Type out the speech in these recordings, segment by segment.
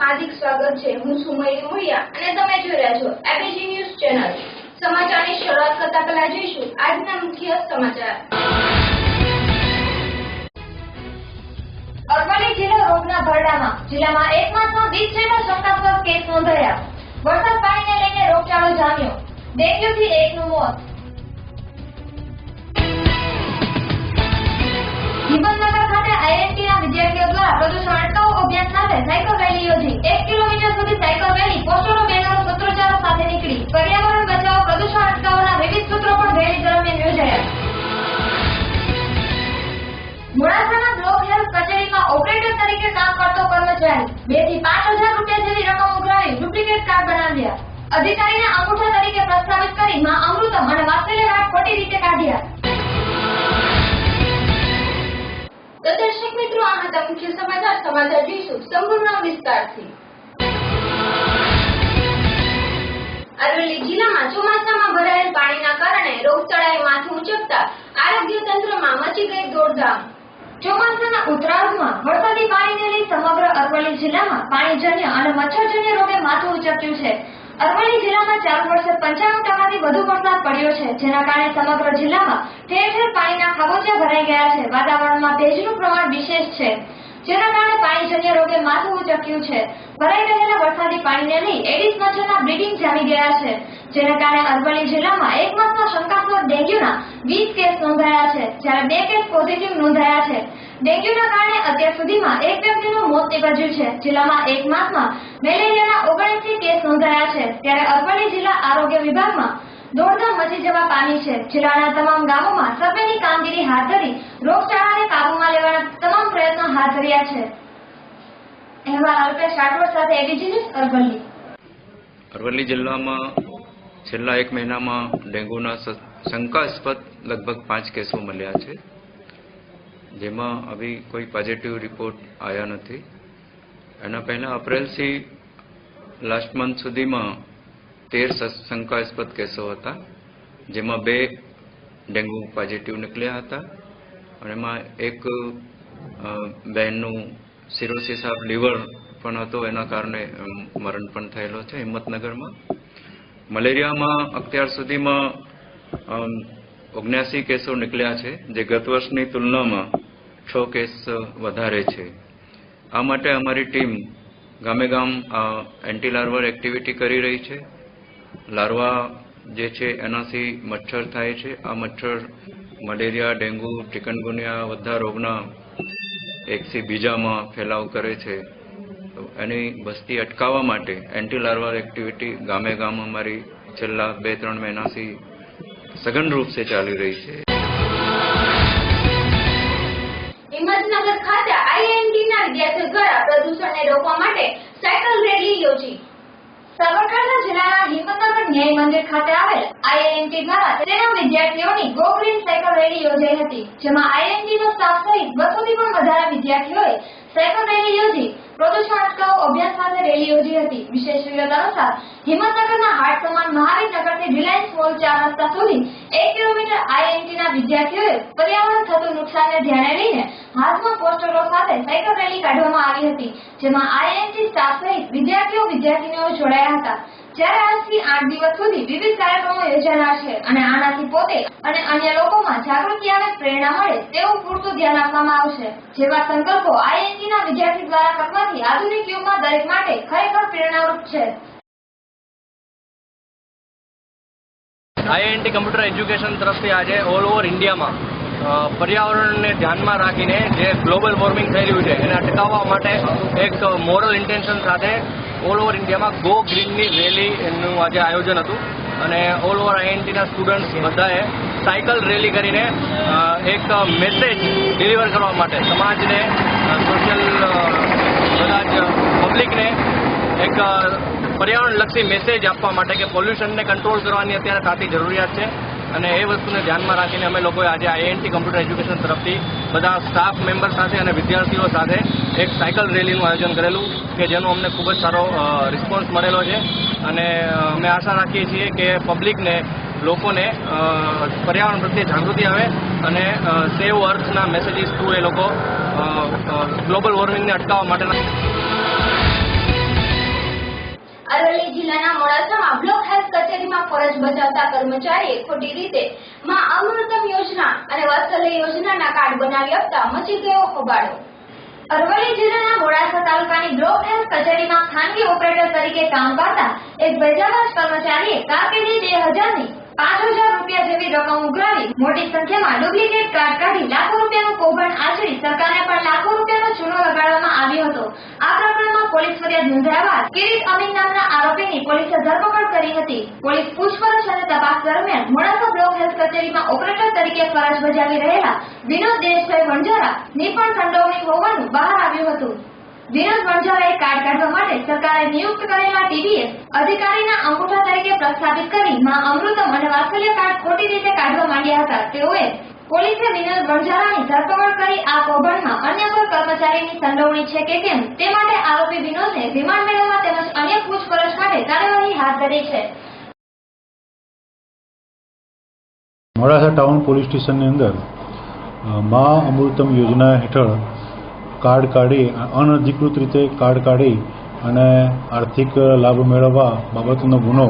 हार्दिक स्वागत है। हूँ છું મયુરી મુળિયા અને તમે જોઈ રહ્યા છો એબીસી ન્યૂઝ ચેનલ। સમાચારની શરૂઆત કરતા પહેલા જોઈશું આજના મુખ્ય સમાચાર। અરવલ્લી જિલ્લા રોગના ભરડામાં જિલ્લામાં એક માસમાં 20 જેટલા શંકાસ્પદ કેસ નોંધાયા। વરસાદ પાણીને લઈને રોગચાળો જામ્યો। ડેન્ગ્યુથી એકનું મોત। હિંમતનગર ખાતે આઈઆઈટીના વિદ્યાર્થીઓ દ્વારા પ્રદૂષણ અટકાવો અભિયાન સાથે સાયકલ રેલી યોજી। 1 કિલોમીટર સુધી સાયકલ રેલી પોસ્ટરો બેનરો સૂત્રોચ્ચારો સાથે નીકળી। પર્યાવરણ બચાવો પ્રદૂષણ અટકાવોના વિવિધ સૂત્રો પણ રેલી દરમિયાન યોજાયા। મોડાસાના બ્લોક હેલ્થ કચેરીમાં ઓપરેટર તરીકે કામ કરતો કર્મચારી 2 થી 5,000 રૂપિયા જેવી રકમ ઉઘરાવી ડુપ્લિકેટ કાર્ડ બનાવ્યા। અધિકારીને અંગૂઠા તરીકે પ્રસ્તાવિત કરી માં અમૃતમ અને વાત્સલ્ય કાર્ડ ખોટી રીતે કાઢ્યા। તો દર્શક મિત્રો, આ હતા મુખ્ય સમાચાર જોઈશું સંપૂર્ણ વિસ્તારથી। અરવલ્લી જિલ્લામાં ચોમાસામાં ભરાયેલ પાણીના કારણે રોગચાળાએ માથું ઉંચકતા આરોગ્ય તંત્રમાં મચી ગઈ દોડધામ। ચોમાસાના ઉત્તરાર્ધમાં વરસાદી પાણીને લઈ સમગ્ર અરવલ્લી જિલ્લામાં પાણીજન્ય અને મચ્છરજન્ય રોગે માથું ઉંચક્યું છે। અરવલ્લી જિલ્લામાં ચાલુ વર્ષે 95% વધુ વરસાદ પડ્યો છે, જેના કારણે સમગ્ર જિલ્લામાં ઠેર ઠેર પાણીના ખાબોચિયા ભરાઈ ગયા છે। વાતાવરણમાં ભેજનું પ્રમાણ વિશેષ છે, જેના કારણે પાણીજન્ય રોગે માથું ઉંચક્યું છે। ભરાઈ રહેલા વરસાદી પાણીને લઈ એડિસ મચ્છરના બ્રીડિંગ જામી ગયા છે, જેના કારણે અરવલ્લી જિલ્લામાં એક માસમાં શંકાસ્પદ ડેન્ગ્યુના 20 કેસ નોંધાયા છે, જ્યારે 2 કેસ પોઝિટિવ નોંધાયા છે। ડેન્ગ્યુના કારણે અત્યાર સુધીમાં એક વ્યક્તિનું મોત નીપજ્યું છે। જિલ્લામાં એક માસમાં મેલેરિયાના 79 કેસ નોંધાયા છે, ત્યારે અરવલ્લી જિલ્લા આરોગ્ય વિભાગમાં દોડધામ મચી જવા પામી છે। જિલ્લાના તમામ ગામોમાં સર્વેની કામગીરી હાથ ધરી રોગચાળાને કાબૂમાં લેવાના તમામ પ્રયત્નો હાથ ધર્યા છે। અહેવાલ અલ્પેશ રાઠોડ સાથે એબીસી ન્યૂઝ અરવલ્લી। અરવલ્લી જિલ્લામાં છેલ્લા 1 મહિનામાં ડેન્ગ્યુના શંકાસ્પદ લગભગ 5 કેસો મળ્યા છે, જેમાં અભી કોઈ પોઝિટિવ રિપોર્ટ આવ્યા નથી। એના પહેલા એપ્રિલથી લાસ્ટ મંથ સુધીમાં 13 શંકાસ્પદ કેસો હતા, જેમાં 2 ડેન્ગ્યુ પોઝિટિવ નીકળ્યા હતા અને એમાં એક બહેનનું સિરોસિસ ઓફ લીવર પણ હતો, એના કારણે મરણ પણ થયેલો છે હિંમતનગરમાં। મલેરિયામાં અત્યાર સુધીમાં 79 કેસો નીકળ્યા છે, જે ગત વર્ષની તુલનામાં 6 કેસ વધારે છે। આ માટે અમારી ટીમ ગામે ગામ એન્ટી લાર્વર એક્ટિવિટી કરી રહી છે। લાર્વા જે છે એનાથી મચ્છર થાય છે। આ મચ્છર મલેરિયા, ડેન્ગ્યુ, ચિકનગુનિયા બધા રોગના એકથી બીજામાં ફેલાવ કરે છે। તો એની બસ્તી અટકાવવા માટે એન્ટી લાર્વર એક્ટિવિટી ગામે ગામ અમારી છેલ્લા 2-3 મહિનાથી સઘન રૂપ से ચાલી રહી છે। હિંમતનગર ખાતે આઈઆઈટીના વિદ્યાર્થીઓ દ્વારા પ્રદૂષણને રોકવા માટે સાયકલ રેલી યોજી। સાબરકાંઠા જિલ્લાના હિંમતનગર ન્યાય મંદિર ખાતે આવેલ આઈઆઈટી દ્વારા તેના વિદ્યાર્થીઓની ગો ગ્રીન સાયકલ રેલી યોજાઈ હતી, જેમાં આઈઆઈટીનો સ્ટાફ સહિત 200 થી પણ વધારે વિદ્યાર્થીઓએ સાયકલ રેલી યોજી પ્રદૂષણ અટકાવો અભિયાન સાથે રેલી યોજી હતી। વિશેષ વિગત અનુસાર હિંમતનગરના હાટ સમાન મહાવીરનગરથી રિલાયન્સ મોલ 4 રસ્તા સુધી 1 કિલોમીટર આઈઆઈટીના વિદ્યાર્થીઓએ પર્યાવરણ થતું નુકસાનને ધ્યાને લઈને હાથમાં પોસ્ટરો સાથે સાયકલ રેલી કાઢવામાં આવી હતી, જેમાં આઈઆઈટી સ્ટાફ સહિત વિદ્યાર્થીઓ જોડાયા હતા। જ્યારે આજથી 8 દિવસ સુધી વિવિધ કાર્યક્રમો યોજાનાર છે અને આનાથી પોતે અને અન્ય લોકોમાં જાગૃતિ આવે, પ્રેરણા મળે તેવું પૂરતું ધ્યાન આપવામાં આવશે। જેવા સંકલ્પો આઈઆઈટીના વિદ્યાર્થી દ્વારા કરવાથી આધુનિક યુગમાં દરેક માટે ખરેખર પ્રેરણારૂપ છે। આઈઆઈટી કમ્પ્યુટર એજ્યુકેશન તરફથી આજે ઓલ ઓવર ઇન્ડિયામાં પર્યાવરણને ધ્યાનમાં રાખીને જે ગ્લોબલ વોર્મિંગ થઈ રહ્યું છે એને અટકાવવા માટે એક મોરલ ઇન્ટેન્શન સાથે ઓલ ઓવર ઇન્ડિયામાં ગો ગ્રીનની રેલીનું આજે આયોજન હતું અને ઓલ ઓવર આઈઆઈટીના સ્ટુડન્ટ્સ બધાએ સાયકલ રેલી કરીને એક મેસેજ ડિલિવર કરવા માટે સમાજને, સોશિયલ બધા જ પબ્લિકને એક પર્યાવરણલક્ષી મેસેજ આપવા માટે કે પોલ્યુશનને કંટ્રોલ કરવાની અત્યારે તાતી જરૂરિયાત છે અને એ વસ્તુને ધ્યાનમાં રાખીને અમે લોકોએ આજે આઈઆઈટી કમ્પ્યુટર એજ્યુકેશન તરફથી બધા સ્ટાફ મેમ્બર સાથે અને વિદ્યાર્થીઓ સાથે એક સાયકલ રેલીનું આયોજન કરેલું કે જેનો અમને ખૂબ જ સારો રિસ્પોન્સ મળેલો છે અને અમે આશા રાખીએ છીએ કે પબ્લિકને, લોકોને પર્યાવરણ પ્રત્યે જાગૃતિ આવે અને સેવ અર્થના મેસેજીસ થ્રુ એ લોકો ગ્લોબલ વોર્મિંગને અટકાવવા માટેના અરવલ્લી જિલ્લાના મોડાસામાં બ્લોક હેલ્થ કચેરીમાં ફરજ બજાવતા કર્મચારીએ ખોટી રીતે માં અમૃતમ યોજના અને વાત્સલ્ય યોજનાના કાર્ડ બનાવી આપતા મચી ગયો હોબાળો. અરવલ્લી જિલ્લાના મોડાસા તાલુકાની બ્લોક હેલ્થ કચેરીમાં ખાનગી ઓપરેટર તરીકે કામ કરતા એક બેજાબાજ કર્મચારીએ કારકિર્દી 2000ની 5000 રૂપિયા જેવી રકમ ઉઘરાવી મોટી સંખ્યામાં ડુપ્લિકેટ કાર્ડ કાઢી લાખો રૂપિયાનું કૌભાંડ આચરી સરકારને પણ લાખો રૂપિયાનો ચૂનો લગાડવામાં આવ્યો હતો. આ પ્રકરણમાં પોલીસ ફરિયાદ નોંધાયા બાદ કિરીટ અમીન નામના આરોપીની પોલીસે ધરપકડ કરી હતી. પોલીસ પૂછપરછ અને તપાસ દરમિયાન મોડાસા બ્લોક હેલ્થ કચેરીમાં ઓપરેટર તરીકે ફરજ બજાવી રહેલા વિનોદ દિનેશભાઈ વણઝારાની પણ સંડોવણી હોવાનું બહાર આવ્યું હતું. વિનોદ વણઝારાએ કાર્ડ કાઢવા માટે સરકારે નિયુક્ત કરેલા ટીડીએસ અધિકારીના અંગૂઠા તરીકે પ્રસ્થાપિત કરી માં અમૃતમ અને વાત્સલ્ય કાર્ડ ખોટી રીતે કાઢવા માંડ્યા હતા. તેઓએ પોલીસે વિનોદ વણઝારાની ધરપકડ કરી આ કૌભાંડમાં અન્ય કોઈ કર્મચારીની સંડોવણી છે કે કેમ તે માટે આરોપી વિનોદને રિમાન્ડ મેળવવા તેમજ અન્ય પૂછપરછ માટે કાર્યવાહી હાથ ધરી છે. મોડાસા ટાઉન પોલીસ સ્ટેશનની અંદર માં અમૃતમ યોજના હેઠળ કાર્ડ કાઢી અનધિકૃત રીતે કાર્ડ કાઢી અને આર્થિક લાભ મેળવવા બાબતનો ગુનો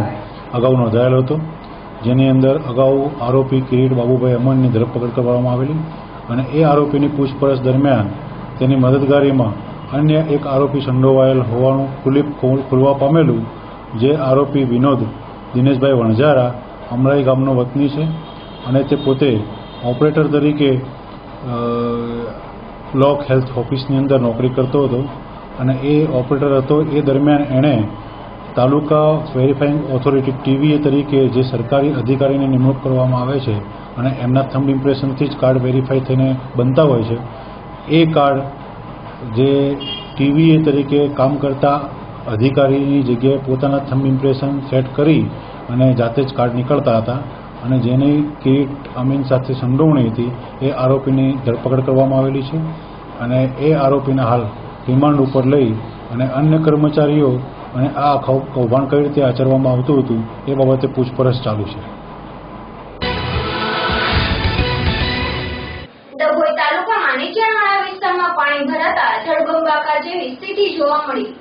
અગાઉ નોંધાયેલો હતો, જેની અંદર અગાઉ આરોપી કિરીટ બાબુભાઈ અમનની ધરપકડ કરવામાં આવેલી અને એ આરોપીની પૂછપરછ દરમિયાન તેની મદદગારીમાં અન્ય એક આરોપી સંડોવાયેલ હોવાનું ખુલવા પામેલું, જે આરોપી વિનોદ દિનેશભાઈ વણઝારા અમરાઈ ગામનો વતની છે અને તે પોતે ઓપરેટર તરીકે બ્લોક હેલ્થ ઓફિસની અંદર નોકરી કરતો હતો અને એ ઓપરેટર હતો. એ દરમિયાન એણે તાલુકા વેરીફાઈંગ ઓથોરિટી ટીવીએ તરીકે જે સરકારી અધિકારીની નિમણૂક કરવામાં આવે છે અને એમના થંબ ઇમ્પ્રેશનથી જ કાર્ડ વેરીફાઈ થઈને બનતા હોય છે, એ કાર્ડ જે ટીવીએ તરીકે કામ કરતા અધિકારીની જગ્યાએ પોતાના થંબ ઇમ્પ્રેશન સેટ કરી અને જાતે જ કાર્ડ નીકળતા હતા અને જેની કિરીટ અમીન સાથે સંડોવણી હતી એ આરોપીની ધરપકડ કરવામાં આવેલી છે અને એ આરોપીને હાલ રિમાન્ડ ઉપર લઈ અને અન્ય કર્મચારીઓ અને આ કૌભાંડ કઈ રીતે આચરવામાં આવતું હતું એ બાબતે પૂછપરછ ચાલુ છે. ડભોઈ તાલુકામાં નીચાણવાળા વિસ્તારમાં પાણી ભરાતા જળબંબાકાર જેવી સ્થિતિ જોવા મળી.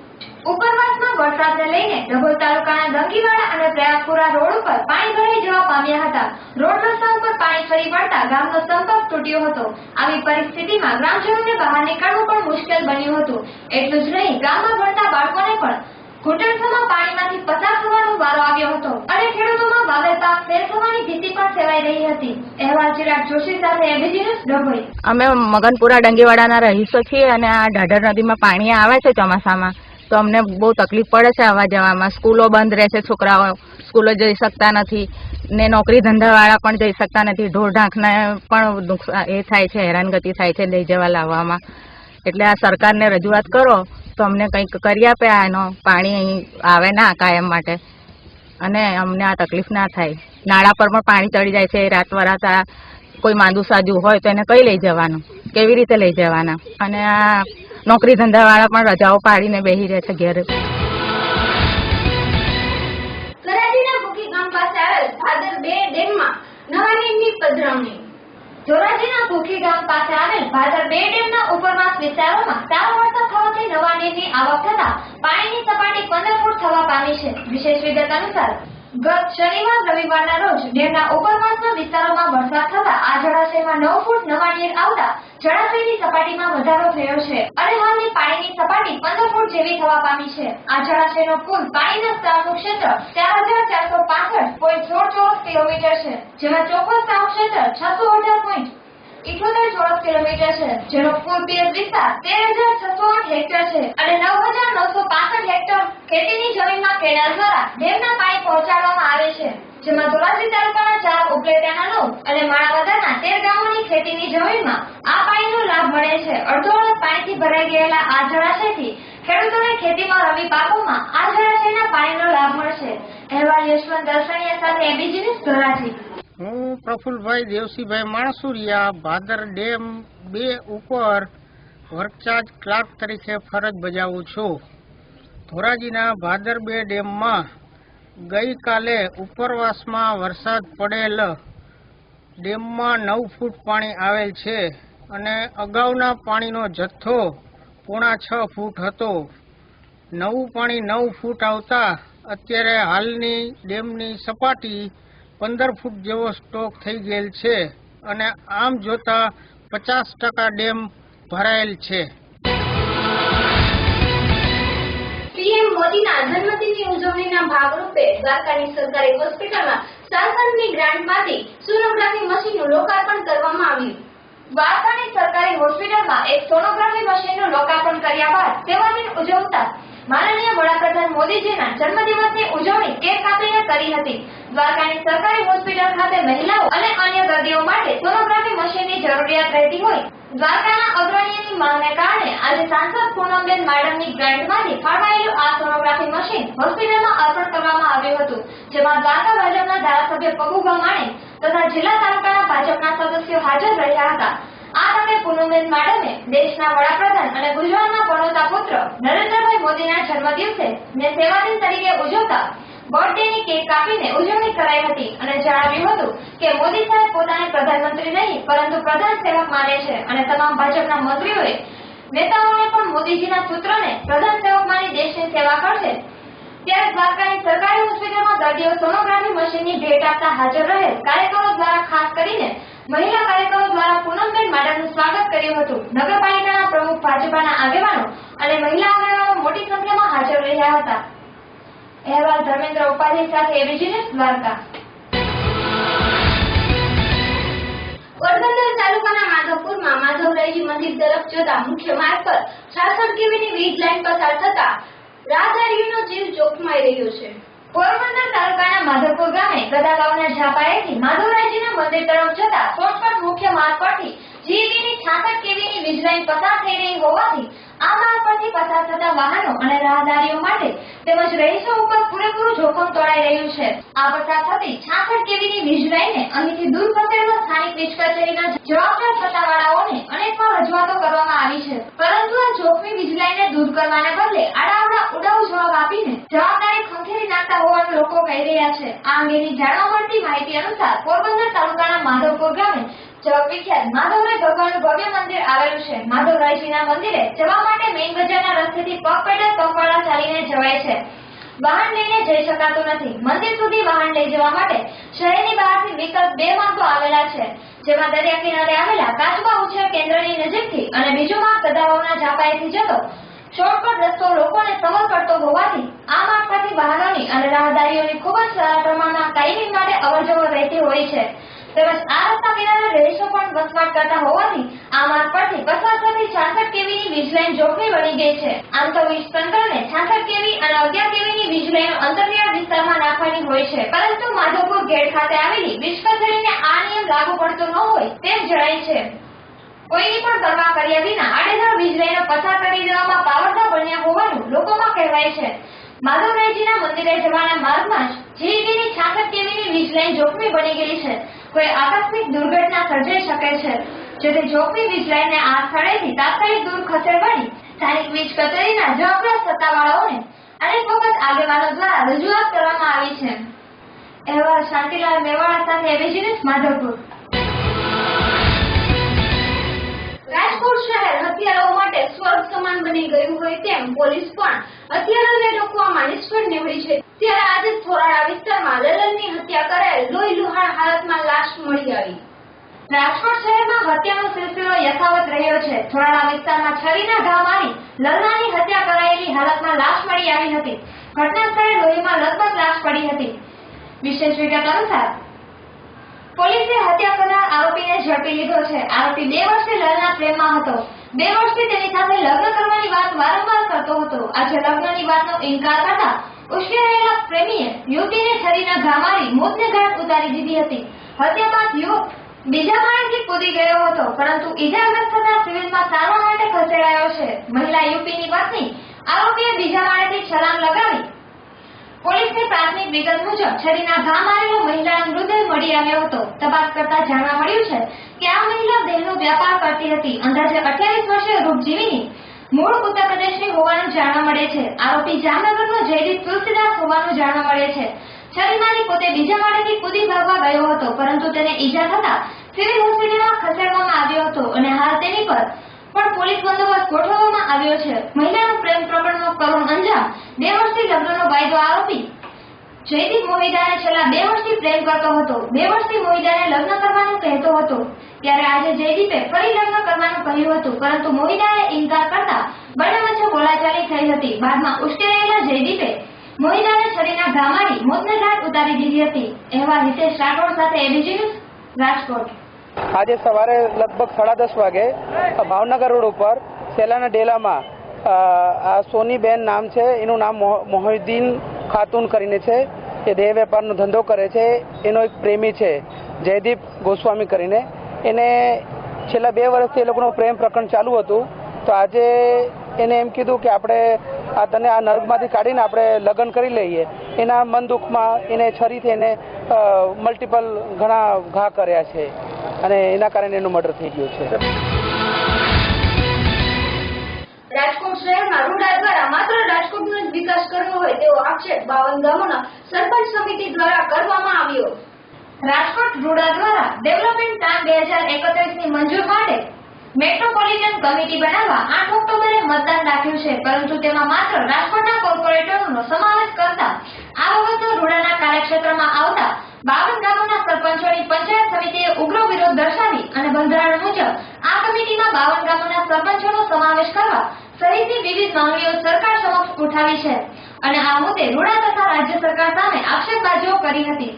ઉપરવાસમાં વરસાદને લઈને ડભોઈ તાલુકાના દંગીવાડા અને પ્રયાગપુરા રોડ ઉપર પાણી ભરાઈ જવા પામ્યા હતા. રોડ રસ્તા ઉપર પાણી ફરી વળતા ગામનો સંપર્ક તૂટ્યો હતો. આવી પરિસ્થિતિમાં ગ્રામજનોને બહાર નીકળવું પણ મુશ્કેલ બન્યું હતું. એટલું જ નહીં, ગામમાં ભણતા બાળકોને પણ ઘૂંટણસમાં પાણીમાંથી પસાર થવાનો વારો આવ્યો હતો અને ખેડૂતોમાં વાવેલ પાક ફેલ થવાની ભીતિ પણ સેવાઈ રહી હતી. અહેવાલ ચિરાગ જોશી સાથે એબીસી ન્યૂઝ ડભોઈ. અમે મગનપુરા ડંગીવાડાના રહીશો છીએ અને આ ઢાઢર નદીમાં પાણી આવે છે ચોમાસામાં, તો અમને બહુ તકલીફ પડે છે આવવા જવામાં. સ્કૂલો બંધ રહે છે, છોકરાઓ સ્કૂલો જઈ શકતા નથી ને નોકરી ધંધાવાળા પણ જઈ શકતા નથી. ઢોર ઢાંખને પણ નુકસાન એ થાય છે, હેરાનગતિ થાય છે લઈ જવા લાવવામાં. એટલે આ સરકારને રજૂઆત કરો તો અમને કંઈક કરી આપે, એનો પાણી અહીં આવે ના કાયમ માટે અને અમને આ તકલીફ ના થાય. નાળા પર પણ પાણી ચડી જાય છે રાત વરાતા. કોઈ માંદુ સાજુ હોય તો એને કઈ લઈ જવાનું, કેવી રીતે લઈ જવાના? અને આ નોકરી ધંધાવાળા પણ રજાઓ પાડીને બેસી રહે છે ઘેર. ધોરાજીના ભૂખી ગામ પાસે આવેલ ભાદર 2 ડેમમાં નવા નીરની પધરામણી. ધોરાજીના ભૂખી ગામ પાસે આવેલ ભાદર 2 ડેમના ઉપરવાસ વિસ્તારોમાં સારો વરસાદ થવાથી નવા નીરની આવક થતા પાણીની સપાટી 15 ફૂટ થવા પામી છે. વિશેષ વિગત અનુસાર ગત શનિવાર રવિવારના રોજ ડેમના ઉપરવાસના વિસ્તારોમાં વરસાદ થતા આ જળાશયમાં 9 ફૂટ નવા નીર આવતા જળાશયની સપાટીમાં વધારો થયો છે અને હાલની પાણીની સપાટી 15 ફૂટ જેવી થવા પામી છે. આ જળાશયનો કુલ પાણીના સ્તરનું ક્ષેત્ર 4465.16 ચોરસ કિલોમીટર છે, જેમાં ચોખ્ખો સ્તરનું ક્ષેત્ર 618.78 ચોરસ કિલોમીટર છે, જેનો કુલ પિયત વિસ્તાર 13608 હેક્ટર છે અને 9965 હેક્ટર ખેતીની જમીનમાં કેનાલ દ્વારા ડેમના પાણી પહોંચાડવામાં આવે છે, જેમાં ધોરાજી તાલુકાના 4 ઉપલેટાના 9 અને માણાવદરના 13 ગામોની ખેતીની જમીનમાં આ પાણીનો લાભ મળે છે. અડધો અડધ પાણીથી ભરાઈ ગયેલા આ જળાશયથી ખેડૂતોને ખેતીમાં રવિ પાકોમાં આ જળાશયના પાણીનો લાભ મળશે. અહેવાલ યશવંત દર્શણીયા સાથે એબીસી ન્યૂઝ ધોરાજી. હું પ્રફુલભાઈ દેવસીભાઈ માણસુરિયા ભાદર ડેમ 2 ઉપર વર્કચાર્જ ક્લાર્ક તરીકે ફરજ બજાવું છું. ધોરાજીના ભાદર 2 ડેમમાં ગઈકાલે ઉપરવાસમાં વરસાદ પડેલ ડેમમાં 9 ફૂટ પાણી આવેલ છે અને અગાઉના પાણીનો જથ્થો 5.5 ફૂટ હતો. નવું પાણી 9 ફૂટ આવતા અત્યારે હાલની ડેમની સપાટી 15 ફૂટ જેવો સ્ટોક થઈ ગયેલ છે અને આમ જોતા 50% ડેમ ભરાયેલ છે. પીએમ મોદીના જન્મદિનની ઉજવણીના ભાગરૂપે દ્વારકાની સરકારી હોસ્પિટલમાં સાંસદની ગ્રાન્ટમાંથી સોનોગ્રાફી મશીનનું લોકાર્પણ કરવામાં આવ્યું. દ્વારકાની સરકારી હોસ્પિટલમાં એક સોનોગ્રાફી મશીનનું લોકાર્પણ કર્યા બાદ સેવાદિન ઉજવતા માનનીય વડાપ્રધાન મોદીજીના જન્મદિવસની ઉજવણી કેક કાપીને કરી હતી. દ્વારકાની સરકારી હોસ્પિટલ ખાતે મહિલાઓ અને અન્ય દર્દીઓ માટે સોનોગ્રાફી મશીનની જરૂરિયાત રહેતી હોય દ્વારકાના અગ્રણીઓની માંગને કારણે આજે સાંસદ પૂનમબેન માડમની ગ્રાન્ટમાંથી ફાળવાયેલું આ સોનોગ્રાફી મશીન હોસ્પિટલમાં અર્પણ કરવામાં આવ્યું હતું, જેમાં દ્વારકા ભાજપના ધારાસભ્ય પબુભા માણેક તથા જિલ્લા તાલુકાના ભાજપના સદસ્યો હાજર રહ્યા હતા. આ તકે પૂનમબેન માડમે દેશના વડાપ્રધાન અને ગુજરાતના પનોતા પુત્ર નરેન્દ્રભાઈ મોદીના જન્મદિવસે ને સેવાદિન તરીકે ઉજવતા બર્થડેની કેક કાપીને ઉજવણી કરાઈ હતી અને જણાવ્યું હતું કે મોદી સાહેબ પોતાને પ્રધાનમંત્રી નહીં પરંતુ પ્રધાન સેવક માને છે અને તમામ ભાજપના મંત્રીઓએ નેતાઓને પણ મોદીજીના સૂત્રને પ્રધાન સેવક માની દેશની સેવા કરશે. ત્યારે દ્વારકાની સરકારી હોસ્પિટલમાં દર્દીઓ સોનોગ્રાફી મશીનની ભેટ આપતા હાજર રહેલ કાર્યકરો દ્વારા ખાસ કરીને મહિલા કાર્યકરો દ્વારા પૂનમબેન માડમનું સ્વાગત કર્યું હતું. નગરપાલિકાના પ્રમુખ, ભાજપાના આગેવાનો અને મહિલા આગેવાનો મોટી સંખ્યામાં હાજર રહ્યા હતા. અહેવાલ ધર્મેન્દ્ર ઉપાધ્યાય સાથે એબીજી ન્યૂઝ દ્વારકા. પોરબંદર તાલુકાના માધવપુરમાં માધવરાયજી મંદિર તરફ જતા મુખ્ય માર્ગ પર 66 કેવીની વીજ લાઈન પસાર થતા રાહદારીઓનો જીવ જોખમાઈ રહ્યો છે. પોરબંદર તાલુકાના માધવપુર ગામે ગદાગાંવના ઝાપાએથી માધવરાયજીના મંદિર તરફ જતા શોર્ટકટ મુખ્ય માર્ગ પરથી જીવીની 66 કેવીની વીજ લાઈન પસાર થઈ રહી હોવાથી આ માર્ગ પરથી પસાર થતા વાહનો અને રાહદારીઓ માટે તેમજ રહીશો ઉપર પૂરેપૂરું જોખમ તોડાઈ રહ્યું છે. આ પસાર થતી 66 કેવીની વીજ લાઈનને અહીંથી દૂર ખસેડવા સ્થાનિક વીજ કચેરીના જવાબદાર સત્તાવાળાઓને અનેકવાર રજૂઆતો કરવામાં આવી છે, પરંતુ આ જોખમી વીજ લાઈનને દૂર કરવાને બદલે આડાઅવળા ઉડાઉ જવાબ આપીને જવાબદારી ખંખેરી નાખતા હોવાનું લોકો કહી રહ્યા છે. આ અંગેની જાણવા મળતી માહિતી અનુસાર પોરબંદર તાલુકાના માધવપુર ગામે જગવિખ્યાત માધવરાય ભગવાનનું ભવ્ય મંદિર આવેલું છે. માધવરાયજીના મંદિરે જવા માટે મેઇન બજારના રસ્તેથી પગ પેડલ પગપાળા ચાલીને જવાય છે. વાહન લઈને જઈ શકાતું નથી. મંદિર સુધી વાહન લઈ જવા માટે શહેરની બહારથી વિકલ્પ 2 માર્ગો આવેલા છે, જેમાં દરિયા કિનારે આવેલા કાચબા ઉછેર કેન્દ્રની નજીકથી અને બીજો માર્ગ ગદાવાવના ઝાપાએથી જતો શોર્ટકટ રસ્તો લોકોને સવર પડતો હોવાથી આ માર્ગ પરથી વાહનોની અને રાહદારીઓની ખૂબ જ સારા પ્રમાણમાં કાયમી માટે અવરજવર રહેતી હોય છે. તેમજ આ રસ્તા કિનારે રહીશો પણ વસવાટ કરતા હોવાથી આ માર્ગ પરથી પસાર થતી 66 કેવીની વીજ લાઈન જોખમી બની ગઈ છે. આમ તો વીજ તંત્રને 66 કેવી અને 11 કેવીની વીજ લાઈનો અંતરિયાળ વિસ્તારમાં નાખવાની હોય છે, પરંતુ માધવપુર ગેટ ખાતે આવેલી વીજ કચેરીને આ નિયમ લાગુ પડતો ન હોય તેમ જણાય છે. કોઈની પણ પરવા કર્યા વિના આડેધડ વીજ લાઈનો પસાર કરી દેવામાં પાવરદાર બન્યા હોવાનું લોકોમાં કહેવાય છે. માધવરાયજીના મંદિરે જવાના માર્ગમાં જ જીવીની 66 કેવીની વીજ લાઈન જોખમી બની ગઈ છે. કોઈ આકસ્મિક દુર્ઘટના સર્જાઈ શકે છે, જેથી જોખમી વીજ લાઈનને આ સ્થળેથી તાત્કાલિક દૂર ખસેડવાની સ્થાનિક વીજ કચેરીના જવાબદાર સત્તાવાળાઓને અનેક વખત આગેવાનો દ્વારા રજૂઆત કરવામાં આવી છે. અહેવાલ શાંતિલાલ મેવાડા સાથે એબીજી ન્યૂઝ માધવપુર. રાજકોટ શહેર હથિયારો માટે સ્વર્ગ સમાન બની ગયું હોય તેમ પોલીસ પણ હથિયારોને રોકવામાં નિષ્ફળ નીવડી છે. ત્યારે આજે થોરાડા વિસ્તારમાં લલનની હત્યા કરાયેલ લોહી લુહાણ હાલતમાં લાશ મળી આવી. રાજકોટ શહેરમાં હત્યાનો સિલસિલો યથાવત રહ્યો છે. થોરાડા વિસ્તારમાં છરીના ઘા મારી લલનાની હત્યા કરાયેલી હાલતમાં લાશ મળી આવી હતી. ઘટના સ્થળે લોહીમાં લગભગ લાશ પડી હતી. વિશેષ વિગત અનુસાર પોલીસે હત્યા કરનાર આરોપીને ઝડપી લીધો છે. આરોપી 2 વર્ષથી લલના પ્રેમમાં હતો. 2 વર્ષથી તેની સાથે લગ્ન કરવાની વાત વારંવાર કરતો હતો. આજે લગ્નની વાતનો ઇનકાર કરતા ઉશ્કેરાયેલા પ્રેમીએ યુવતીને છરીના ઘા મારી મોતને ઘાટ ઉતારી દીધી હતી. હત્યા બાદ યુવક બીજા માળેથી કૂદી ગયો હતો, પરંતુ ઈજાગ્રસ્ત થતા સિવિલમાં સારવાર માટે ખસેડાયો છે. મહિલા યુપીની પત્ની આરોપીએ બીજા માળેથી છલાંગ લગાવી. પોલીસની પ્રાથમિક વિગત મુજબ છરીના ઘા મારેલો મહિલાનો મૃતદેહ મળી આવ્યો હતો. તપાસ કરતા જાણવા મળ્યું છે કે આ મહિલા દેહનો વ્યાપાર કરતી હતી. અંદાજે 28 વર્ષીય રૂપજીવીની મૂળ ઉત્તર પ્રદેશની હોવાનું જાણવા મળે છે. આરોપી જામનગરનો જયદીપ તુલસીદાસ હોવાનું જાણવા મળે છે. છરીમારી પોતે બીજા માળેથી કૂદી ભાગવા ગયો હતો, પરંતુ તેને ઈજા થતા સિવિલ હોસ્પિટલમાં ખસેડવામાં આવ્યો હતો અને હાલ તેની પર પણ પોલીસ બંદોબસ્ત ગોઠવવામાં આવ્યો છે. મહિલાનું પ્રેમ પ્રકરણનો કરુણ અંજામ. 2 વર્ષથી લગ્નનો વાયદો આરોપી જયદીપ મોહિદાને છેલ્લા 2 વર્ષથી પ્રેમ કરતો હતો. 2 વર્ષથી મોહિદાને લગ્ન કરવાનું કહેતો હતો. ત્યારે આજે જયદીપે ફરી લગ્ન કરવાનું કહ્યું હતું, પરંતુ મોહિદાએ ઇનકાર કરતા બંને વચ્ચે બોલાચાલી થઈ હતી. બાદમાં ઉશ્કેરાયેલા જયદીપે મોહિદાને છરીના ઘા મારી મોતને ઘાટ ઉતારી દીધી હતી. અહેવાલ હિતેશ રાઠોડ સાથે એબીજી ન્યૂઝ, રાજકોટ. આજે સવારે લગભગ 10:30 વાગે ભાવનગર રોડ ઉપર સેલાના ડેલામાં આ સોનીબેન નામ છે, એનું નામ મોહિદ્દીન ખાતુન કરીને છે. એ દેહ વેપારનો ધંધો કરે છે. એનો એક પ્રેમી છે જયદીપ ગોસ્વામી કરીને. એને છેલ્લા 2 વર્ષથી એ લોકોનું પ્રેમ પ્રકરણ ચાલુ હતું. તો આજે એને એમ કીધું કે આપણે તને આ નર્કમાંથી કાઢીને આપણે લગ્ન કરી લઈએ. એના મન દુઃખમાં એને છરીથી એને મલ્ટિપલ ઘણા ઘા કર્યા છે અને એના કારણે એનું મર્ડર થઈ ગયું છે. રાજકોટ શહેરમાં રૂડા દ્વારા માત્ર રાજકોટનો જ વિકાસ કરવો હોય તેવો આક્ષેપ 52 ગામોના સરપંચ સમિતિ દ્વારા કરવામાં આવ્યો. રાજકોટ રૂડા દ્વારા ડેવલપમેન્ટ પ્લાન 2031ની મંજૂર માટે મેટ્રોપોલિટન કમિટી બનાવવા 8 ઓક્ટોબરે મતદાન રાખ્યું છે, પરંતુ તેમાં માત્ર રાજકોટના કોર્પોરેટરોનો સમાવેશ કરતા આ વખતે રૂડાના કાર્યક્ષેત્રમાં આવતા 52 ગામોના સરપંચોની પંચાયત સમિતિએ ઉગ્ર વિરોધ દર્શાવી અને બંધારણ મુજબ આ કમિટીમાં 52 ગામોના સરપંચોનો સમાવેશ કરવા સહિતની વિવિધ માંગણીઓ સરકાર સમક્ષ ઉઠાવી છે અને આ મુદ્દે રૂડા તથા રાજ્ય સરકાર સામે આક્ષેપબાજીઓ કરી હતી.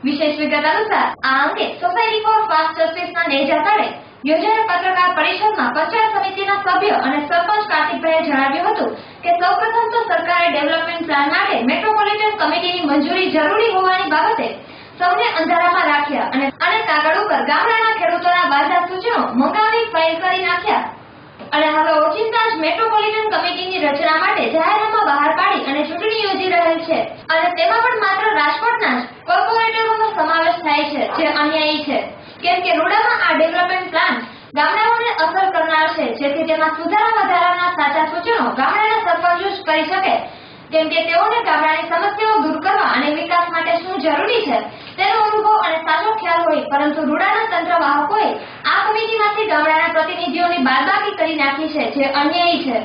વિશેષ વિગત અનુસાર આ અંગે સોસાયટી ફોર ફાસ્ટ જસ્ટિસના નેજા તળે યોજાયેલ પત્રકાર પરિષદમાં પંચાયત સમિતિના સભ્ય અને સરપંચ કાર્તિકભાઈએ જણાવ્યું હતું કે સૌપ્રથમ તો સરકારે ડેવલપમેન્ટ પ્લાન માટે મેટ્રોપોલિટન કમિટીની મંજૂરી જરૂરી હોવાની બાબતે સૌને અંધારામાં રાખ્યા અને કાગળ ઉપર ગામડાના ખેડૂતોના બાધા સૂચનો મંગાવી ફાઇલ કરી નાખ્યા અને હવે ઓચિંતા જ મેટ્રોપોલિટન કમિટીની રચના માટે જાહેરનામા બહાર પાડી અને ચૂંટણી યોજી રહેલ છે અને તેમાં પણ માત્ર રાજકોટના જ કોર્પોરેટરોનો સમાવેશ થાય છે, જે અન્યાયી છે. કેમ કે રૂડામાં આ ડેવલપમેન્ટ પ્લાન ગામડાઓને અસર કરનાર છે, જેથી તેમાં સુધારા વધારાના સાચા સૂચનો ગામડાના સરપંચો જ કરી શકે. કેમ કે તેઓને ગામડાની સમસ્યાઓ દૂર કરવા અને વિકાસ માટે શું જરૂરી છે તેનો અનુભવ અને સાચો ખ્યાલ હોય, પરંતુ રૂડાના તંત્રવાહકોએ આ કમિટીમાંથી ગામડાના પ્રતિનિધિઓની બાદબાકી કરી નાખી છે, જે અન્યાયી છે.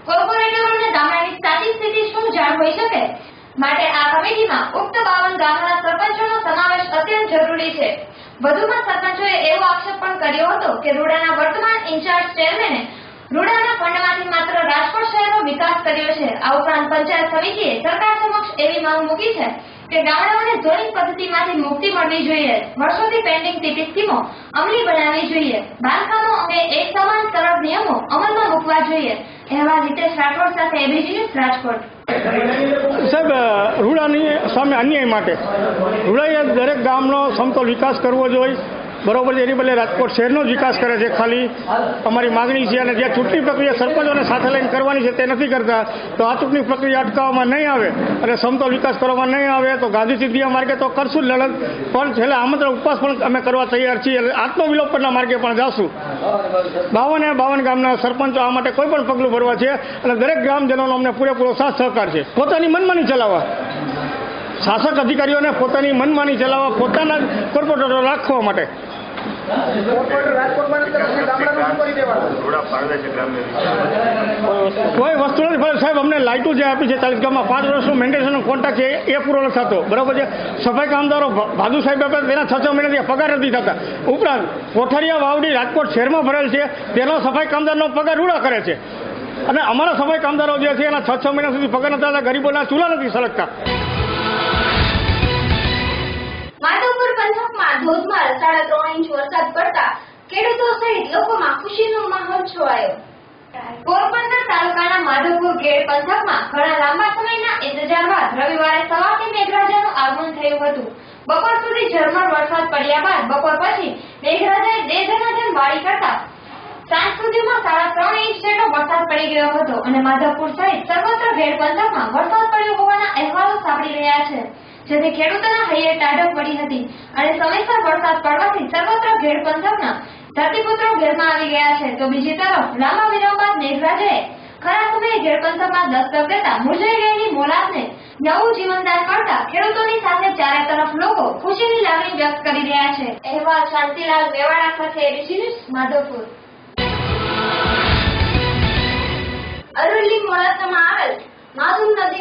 કોર્પોરેટરોને ગામડાની સાચી સ્થિતિ શું જાણ હોઈ શકે, માટે આ કમિટીમાં ઉક્ત 52 ગામના સરપંચોનો સમાવેશ અત્યંત જરૂરી છે. વધુમાં સરપંચોએ એવો આક્ષેપ પણ કર્યો હતો કે રૂડાના વર્તમાન ઇન્ચાર્જ ચેરમેને રૂડાના ફંડમાંથી માત્ર રાજકોટ શહેરનો વિકાસ કર્યો છે. આ ઉપરાંત પંચાયત સમિતિએ સરકાર સમક્ષ એવી માંગ મૂકી છે કે ગામડાઓને ઝોનિંગ પદ્ધતિમાંથી મુક્તિ મળવી જોઈએ, વર્ષોથી પેન્ડિંગ ટીપી સ્કીમો અમલી બનાવવી જોઈએ, બાંધકામો અંગે એક સમાન સરળ નિયમો અમલમાં મૂકવા જોઈએ. અહેવાલ હિતેશ રાઠોડ સાથે એબીજી ન્યૂઝ, રાજકોટ. સાહેબ, રૂડાની સામે અન્યાય માટે રૂડાએ દરેક ગામનો સમતોલ વિકાસ કરવો જોઈએ, બરોબર છે. એની બદલે રાજકોટ શહેરનો જ વિકાસ કરે છે. ખાલી અમારી માગણી છે અને જે ચૂંટણી પ્રક્રિયા સરપંચોને સાથે લઈને કરવાની છે તે નથી કરતા. તો આ ચૂંટણી પ્રક્રિયા અટકાવવામાં નહીં આવે અને સમતોલ વિકાસ કરવામાં નહીં આવે તો ગાંધી સિદ્ધિયા માર્ગે તો કરશું જ લડત, પણ છેલ્લે આમંત્રણ ઉપવાસ પણ અમે કરવા તૈયાર છીએ. આત્મવિલોપનના માર્ગે પણ જાશું. 52 ગામના સરપંચો આ માટે કોઈ પણ પગલું ભરવા છે અને દરેક ગ્રામજનોનો અમને પૂરેપૂરો સાથ સહકાર છે. પોતાની મનમાની ચલાવવા, શાસક અધિકારીઓને પોતાની મનમાની ચલાવવા, પોતાના કોર્પોરેટરો રાખવા માટે કોઈ વસ્તુ નથી. સાહેબ, અમને લાઇટો જે આપી છે 40 ગામમાં 5 વર્ષનો મેન્ટેનન્સનો કોન્ટ્રાક્ટ છે એ પૂરો નથી થતો, બરાબર છે. સફાઈ કામદારો ભાદુ સાહેબ આપે તેના 6 મહિનાથી પગાર નથી થતા. ઉપરાંત કોઠારીયા વાવડી રાજકોટ શહેરમાં ભરેલ છે, તેનો સફાઈ કામદારનો પગાર રૂડા કરે છે અને અમારા સફાઈ કામદારો જે છે એના 6 મહિના સુધી પગાર નથી થતા, ગરીબોના ચૂલા નથી સળગતા. માધવપુર પંથકમાં ધોધમાર 3.5 ઇંચ વરસાદ પડતા ખેડૂતો સહિત લોકોમાં ખુશીનો માહોલ છવાયો. પોરબંદર તાલુકાના માધવપુર ગેડ પંથકમાં ઘણા લાંબા સમયના ઇંતજાર બાદ રવિવારે સવારથી મેઘરાજાનું આગમન થયું હતું. બપોર સુધી ઝરમર વરસાદ પડ્યા બાદ બપોર પછી મેઘરાજાએ દેજનાજન વાળી કરતા સાંજ સુધીમાં 3.5 ઇંચ જેટલો વરસાદ પડી ગયો હતો અને માધવપુર સહિત સર્વત્ર ગેડ પંથકમાં વરસાદ પડ્યો હોવાના અહેવાલો સાંભળી રહ્યા છે, જેથી ખેડૂતોના હૈયે ટાઢક પડી હતી અને સમયસર વરસાદ પડવાથી સર્વત્ર ગેડ પંથકના ધરતીપુત્રો ઘેરમાં આવી ગયા છે. તો બીજી તરફ લાંબા વિરામ બાદ મેઘરાજાએ ખરા સમયે ગેડ પંથકમાં દસ્તક દેતા મુરઝાઈ ગયેલી મોલાદને નવું જીવનદાન મળતા ખેડૂતોની સાથે ચારે તરફ લોકો ખુશીની લાગણી વ્યક્ત કરી રહ્યા છે. અહેવાલ શાંતિલાલ મેવાડા સાથે એબીસી ન્યૂઝ, માધવપુર.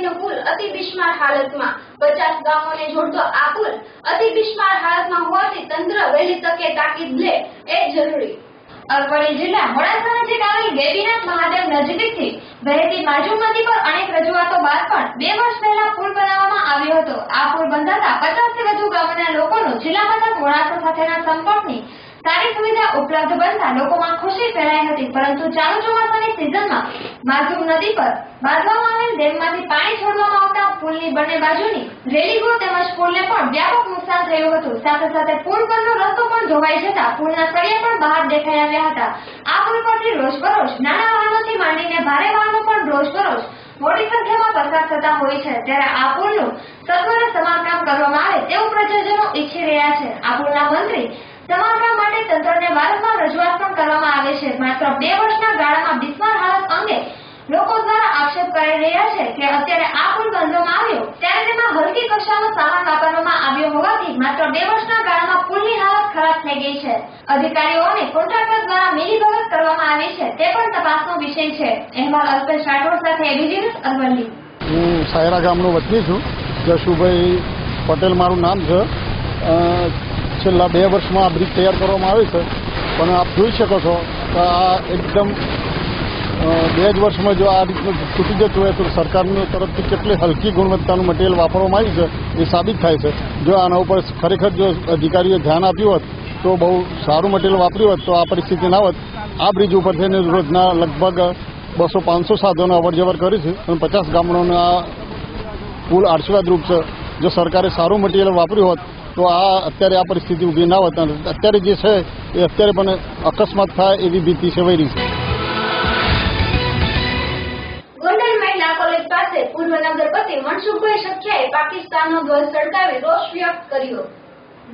નદીનો પુલ અતિ બિસ્માર હાલતમાં 50 ગામોને જોડતો આ પુલ અતિ બિસ્માર હાલતમાં હોવાથી તંત્ર વહેલી તકે તાકીદ લે એ જરૂરી. અરવલ્લી જિલ્લા મોડાસા નજીક આવેલ ગેબીનાથ મહાદેવ નજીકથી વહેતી માજુ નદી પર અનેક રજૂઆતો બાદ પણ 2 વર્ષ પહેલા પુલ બનાવવામાં આવ્યો હતો. આ પુલ બંધાતા 50 થી વધુ ગામના લોકોનો જિલ્લા મથક મોડાસા સાથેના સંપર્કની સારી સુવિધા ઉપલબ્ધ બનતા લોકોમાં ખુશી ફેલાઈ હતી. પરંતુ ચાલુ ચોમાસાની સિઝનમાં માધુમ નદી પર બાંધવામાં આવેલ ડેમમાંથી પાણી છોડવામાં આવતા પુલની બંને બાજુની રેલીગો તેમજ પુલને પણ વ્યાપક નુકસાન થયું હતું. સાથે સાથે પુલ પરનો રસ્તો પણ ધોવાઈ જતા પુલના સળિયા પણ બહાર દેખાઈ આવ્યા હતા. આ પુલ પરથી રોજબરોજ નાના વાહનોથી માંડીને ભારે વાહનો પણ રોજબરોજ મોટી સંખ્યામાં પસાર થતા હોય છે. ત્યારે આ પુલનું સત્વરે સમારકામ કરવામાં આવે તેવું પ્રજાજનો ઈચ્છી રહ્યા છે. આ પુલના મંત્રી સમારકામ માટે તંત્રને વારંવાર રજૂઆત પણ કરવામાં આવે છે. માત્ર 2 વર્ષના ગાળામાં બિસ્માર હાલત અંગે લોકો દ્વારા આક્ષેપ કરી રહ્યા છે કે અત્યારે આ પુલ બાંધવામાં આવ્યો ત્યારે તેમાં હલકી કક્ષાનો સામાન વાપરવામાં આવ્યો હોવાથી માત્ર 2 વર્ષના ગાળામાં પુલની હાલત ખરાબ થઈ ગઈ છે. અધિકારીઓ અને કોન્ટ્રાક્ટર દ્વારા મિલીભગત કરવામાં આવી છે તે પણ તપાસનો વિષય છે. અહેવાલ અલ્પેશ રાઠોડ સાથે એબીસી ન્યૂઝ અરવલ્લી. હું સાયરા ગામનો વતની છું. જશુભાઈ પટેલ મારું નામ છે. છેલ્લા 2 વર્ષમાં આ બ્રિજ તૈયાર કરવામાં આવી છે, પણ આપ જોઈ શકો છો કે આ એકદમ 2 જ વર્ષમાં જો આ રીતનું તૂટી જતું હોય તો સરકારની તરફથી કેટલી હલકી ગુણવત્તાનું મટીરિયલ વાપરવામાં આવ્યું છે એ સાબિત થાય છે. જો આના ઉપર ખરેખર જો અધિકારીઓએ ધ્યાન આપ્યું હોત તો બહુ સારું મટીરિયલ વાપર્યું હોત તો આ પરિસ્થિતિ ના હોત. આ બ્રિજ ઉપર થઈને રોજના લગભગ 200-500 સાધનો અવરજવર કરી છે અને 50 ગામડાનો આ પુલ આશીર્વાદરૂપ છે. જો સરકારે સારું મટીરિયલ વાપર્યું હોત તો આ અત્યારે આ પરિસ્થિતિ ઊભી ના હોત. અત્યારે જે છે એ અત્યારે પણ અકસ્માત થાય એવી ભીતિ સેવાઈ રહી છે. ગોંડલ મહિલા કોલેજ પાસે પૂર્વ નગરપતિ મનસુખભાઈ સખિયાએ પાકિસ્તાનનો ધ્વજ સળગાવી રોષ વ્યક્ત કર્યો.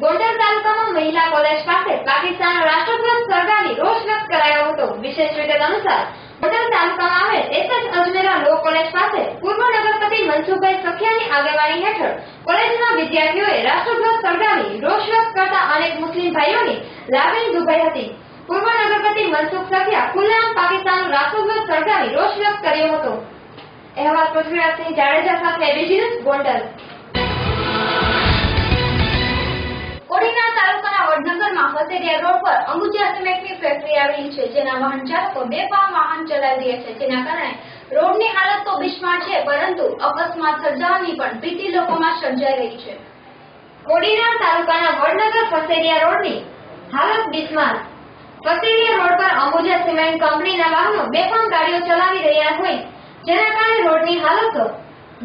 ગોંડલ તાલુકામાં મહિલા કોલેજ પાસે પાકિસ્તાનનો રાષ્ટ્રધ્વજ સળગાવી રોષ વ્યક્ત કરાયો હતો. વિશેષ વિગત અનુસાર ગોંડલ તાલુકામાં આવેલ એસએચ અજમેરા લો કોલેજ પાસે પૂર્વ નગરપતિ મનસુખભાઈ સખિયાની આગેવાની હેઠળ કોલેજના વિદ્યાર્થીઓએ રાષ્ટ્રધ્વજ સળગાવી રોષ વ્યક્ત કરતા અનેક મુસ્લિમ ભાઈઓની લાગણી દુભાઈ હતી. પૂર્વ નગરપતિ મનસુખ સખિયા ખુલ્લેઆમ પાકિસ્તાનનો રાષ્ટ્રધ્વજ સળગાવી રોષ વ્યક્ત કર્યો હતો. અહેવાલ પૃથ્વીરાજસિંહ જાડેજા સાથે એબીસી ન્યૂઝ ગોંડલ. કોડીનાર તાલુકાના વડનગરમાં ફસેરિયા રોડ પર અંબુજા સિમેન્ટની ફેક્ટરી આવેલી છે, જેના વાહન ચાલકો બેફામ વાહન ચલાવી રહ્યા છે, જેના કારણે રોડની હાલત તો બિસ્માર છે, પરંતુ અકસ્માત સર્જાવાની પણ ભીતિ લોકોમાં સર્જાઈ રહી છે. કોડીનાર તાલુકાના વડનગર ફસેરિયા રોડની હાલત બિસ્માર. ફસેરિયા રોડ પર અંબુજા સિમેન્ટ કંપનીના વાહનો બેફામ ગાડીઓ ચલાવી રહ્યા હોય, જેના કારણે રોડની હાલત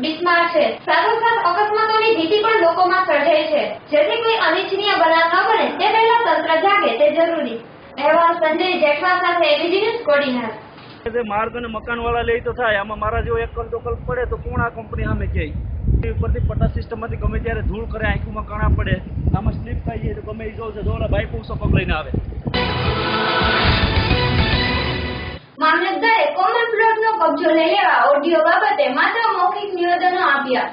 બિસ્માર છે. સાથોસાથ અકસ્માતોની ભીતિ પણ લોકોમાં સર્જાઈ છે, જેથી કોઈ અનિચ્છનીય બનાવ ન બને તે પહેલા તંત્ર જાગે તે જરૂરી. અહેવાલ સંજય જેઠવા સાથે એબીસી ન્યૂઝ કોડીનાર. માર્ગ અને મકાન વાળા લે તો થાય, આમાં મારા જેવો એકલ દોકલ પડે તો કોણ આ કંપની સામે કહે? ઉપરથી પટા સિસ્ટમમાંથી ગમે ત્યારે ધૂળ કરે, આંખમાં કાણા પડે, આમાં સ્લીપ થઈ જાય તો ગમે એ જોશે દોડા બાઇક ઉસો પગ લઈને આવે. મામલતદારે કોમન પ્લોટનો કબજો લઈ લેવા ઓડિયો બાબતે માત્ર મૌખિક નિવેદનો આપ્યા.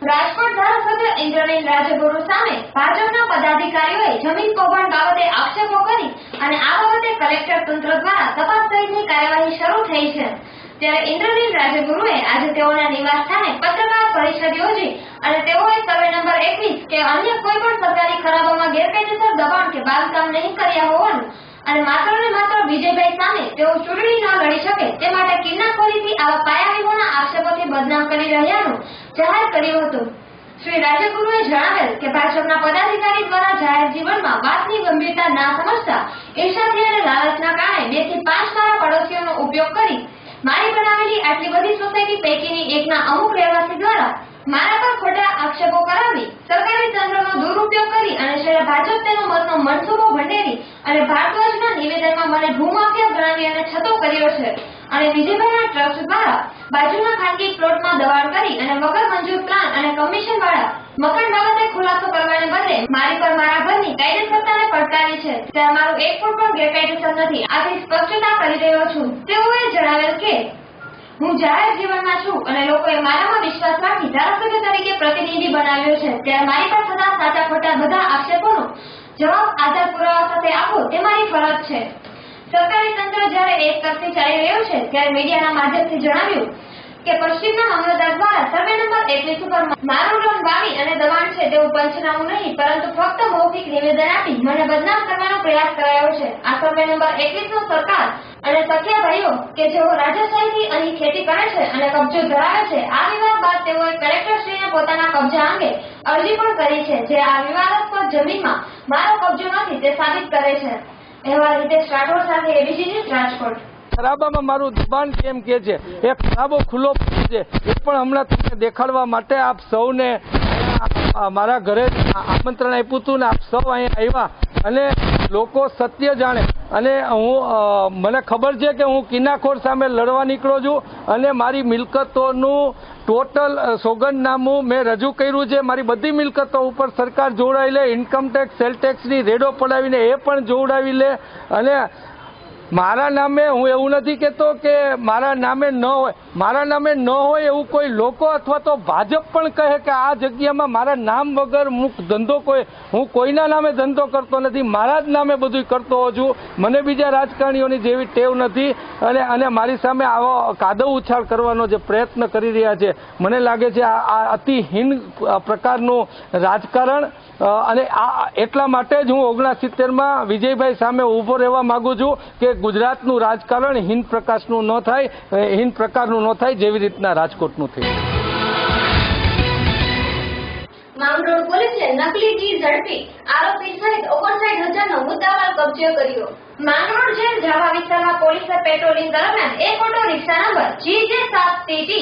રાજકોટ ધારાસભ્ય ઇન્દ્રનીલ રાજગુરુ સામે ભાજપના પદાધિકારીઓએ જમીન કૌભાંડ બાબતે આક્ષેપો કરી અને આ બાબતે કલેક્ટર તંત્ર દ્વારા તપાસ સહિતની કાર્યવાહી શરૂ થઈ છે. ત્યારે ઇન્દ્રનીલ રાજગુરુએ આજે તેઓના નિવાસ સ્થાને પત્રકાર પરિષદ યોજી અને તેઓએ સર્વે નંબર 21 કે અન્ય કોઈ પણ સરકારી ખરાબોમાં ગેરકાયદેસર દબાણ કે બાંધકામ નહીં કર્યા હોવાનું અને માત્ર ને માત્ર વિજયભાઈ સામે તેઓ ચૂંટણી ન લડી શકે તે માટે કિન્નાખોરીથી આવા પાયાવિહોણા આક્ષેપોથી બદનામ કરી રહ્યાનું જાહેર કર્યું હતું. શ્રી રાજગુરુએ જણાવેલ કે ભાજપના પદાધિકારી દ્વારા જાહેર જીવનમાં વાતની ગંભીરતા ના સમજતા ઈર્ષાથી અને લાલચના કારણે 2 થી 5 મારા પડોશીઓનો ઉપયોગ કરી મારી બનાવેલી આટલી બધી સોસાયટી પૈકીની એકના અમુક રહેવાસી દ્વારા મારા પર ખોટા આક્ષેપો કરાવી સરકારી તંત્રનો દુરુપયોગ કરી અને શ્રી ભાજપ તેનો મતનો મનસૂબો ભંડેરી અને ભારદ્વાજના નિવેદનમાં મને ભૂમાફિયા ગણાવી અને છતો કર્યો છે અને વિજયભાઈના ટ્રસ્ટ દ્વારા બાજુના ખાનગી પ્લોટમાં દબાણ કરી અને વગર મંજૂર પ્લાન અને કમિશન વાળા મકાન બાબતે ખુલાસો કરવાને બદલે મારી પર મારા ઘરની કાયદેસરતાને પડકારી છે. ત્યાં મારું એક ફૂટ પણ ગેરકાયદેસર નથી. આથી સ્પષ્ટતા કરી રહ્યો છું. તેઓએ જણાવેલ કે હું જાહેર જીવનમાં છું અને લોકોએ મારામાં વિશ્વાસ રાખી ધારાસભ્ય તરીકે પ્રતિનિધિ બનાવ્યો છે. ત્યારે મારી પાસે થતા સાચા ખોટા બધા આક્ષેપોનો જવાબ આધાર પુરાવા સાથે આપો તે મારી ફરજ છે. સરકારી તંત્ર જ્યારે એક તરફી ચાલી રહ્યું છે ત્યારે મીડિયાના માધ્યમથી જણાવ્યું કે પશ્ચિમના મામલતદાર દ્વારા સર્વે નંબર 21 ઉપર મારું લોન વાવી અને દબાણ છે તેવું પંચનામું નહીં પરંતુ ફક્ત મૌખિક નિવેદન આપી મને બદનામ કરવાનો પ્રયાસ કરાયો છે. આ સર્વે નંબર 21 નો સરકાર અને સખ્યા ભાઈઓ કે જેઓ રાજાશાહીથી અહીં ખેતી કરે છે અને કબજો ધરાવે છે, આ વિવાદ બાદ તેઓએ કલેક્ટરશ્રીને પોતાના કબજા અંગે અરજી પણ કરી છે, જે આ વિવાદાસ્પદ જમીનમાં મારો કબજો નથી તે સાબિત કરે છે. અહેવાલ હિતેશ રાઠોડ સાથે એબીસી ન્યૂઝ રાજકોટ. ખરાબામાં મારું દબાણ કેમ કે છે, એ ખરાબો ખુલ્લો છે, એ પણ હમણાં તમને દેખાડવા માટે આપ સૌને મારા ઘરે આમંત્રણ આપ્યું હતું ને આપ સૌ અહીં આવ્યા અને લોકો સત્ય જાણે. અને હું મને ખબર છે કે હું કિનાખોર સામે લડવા નીકળ્યો છું અને મારી મિલકતોનું ટોટલ સોગંદનામું મેં રજૂ કર્યું છે. મારી બધી મિલકતો ઉપર સરકાર જોડાવી લે, ઇન્કમટેક્સ સેલ ટેક્સની રેડો પડાવીને એ પણ જોડાવી લે. અને મારા નામે હું એવું નથી કહેતો કે મારા નામે ન હોય, મારા નામે ન હોય એવું કોઈ લોકો અથવા તો ભાજપ પણ કહે કે આ જગ્યામાં મારા નામ વગર ધંધો હું કોઈના નામે ધંધો કરતો નથી, મારા જ નામે બધું કરતો હોઉં છું. મને બીજા રાજકારણીઓની જેવી ટેવ નથી અને મારી સામે આવો કાદવ ઉછાળ કરવાનો જે પ્રયત્ન કરી રહ્યા છે, મને લાગે છે આ અતિહીન પ્રકારનું રાજકારણ. અને આ એટલા માટે જ હું 69માં વિજયભાઈ સામે ઊભો રહેવા માંગુ છું કે ગુજરાતનું રાજકારણ હીન પ્રકારનું ન થાય જેવી રીતના રાજકોટનું થયું. માંગરોળ પોલીસે નકલી ઘી ઝડપી આરોપી સહિત 59,000નો મુદ્દામાલ કબજે કર્યો. માંગરોળ જેલ જાવા વિસ્તારમાં પોલીસે પેટ્રોલિંગ દરમિયાન એક ઓટો રિક્ષા નંબર GJ7TT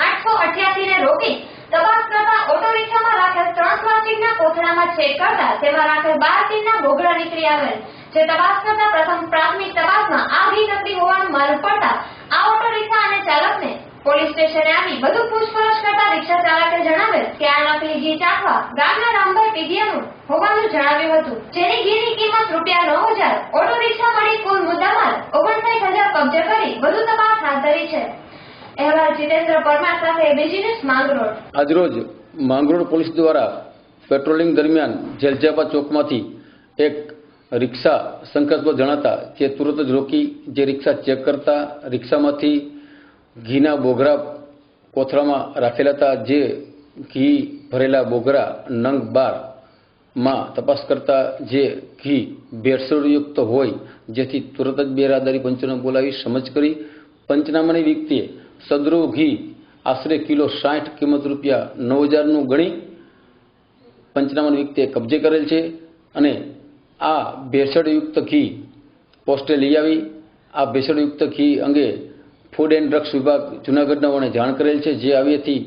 888 ને રોકી તપાસ કરતા ઓટો રિક્ષામાં રાખેલ 3 પ્લાસ્ટિકના કોથળામાં છેદ કરતા તેમાં રાખેલ 12 ટીનના ભોગળા નીકળી આવેલ. જે તપાસ કરતા પ્રથમ પ્રાથમિક તપાસમાં આ ઘી નકલી હોવાનું માલુમ પડતા આ ઓટો રિક્ષા અને ચાલકને પોલીસ સ્ટેશને આવી વધુ પૂછપરછ કરતા રિક્ષા ચાલકે જણાવેલ કે આ નકલી ઘી ચાખવા ગામના રામભાઈ પીડિયાનું હોવાનું જણાવ્યું હતું, જેની ઘીની કિંમત ₹9,000. ઓટો રિક્ષા મળી કુલ મુદ્દામાલ 59,000 કબજે કરી વધુ તપાસ હાથ ધરી છે. અહેવાલ જીતેન્દ્ર પરમાર સાથે એબીસી ન્યૂઝ માંગરોળ. આજરોજ માંગરોળ પોલીસ દ્વારા પેટ્રોલિંગ દરમિયાન જેલજાબા ચોકમાંથી એક રિક્ષા શંકાસ્પદ જણાતા જે તુરંત જ રોકી જે રિક્ષા ચેક કરતા રિક્ષામાંથી ઘીના બોગરા કોથળામાં રાખેલા હતા. જે ઘી ભરેલા બોગરા નંગ 12માં તપાસ કરતા જે ઘી ભેળસેળયુક્ત હોય, જેથી તુરંત જ બેરાદારી પંચને બોલાવી સમજ કરી પંચનામાની વ્યક્તિએ સદરુ ઘી આશરે કિલો 60 કિંમત ₹9,000નું ગણી પંચનામાની વ્યક્તિએ કબજે કરેલ છે. અને આ ભેળસેળયુક્ત ઘી પોસ્ટે લઈ આવી આ ભેળસેળયુક્ત ઘી અંગે ફૂડ એન્ડ ડ્રગ્સ વિભાગ જૂનાગઢનાઓને જાણ કરેલ છે, જે આવ્યાથી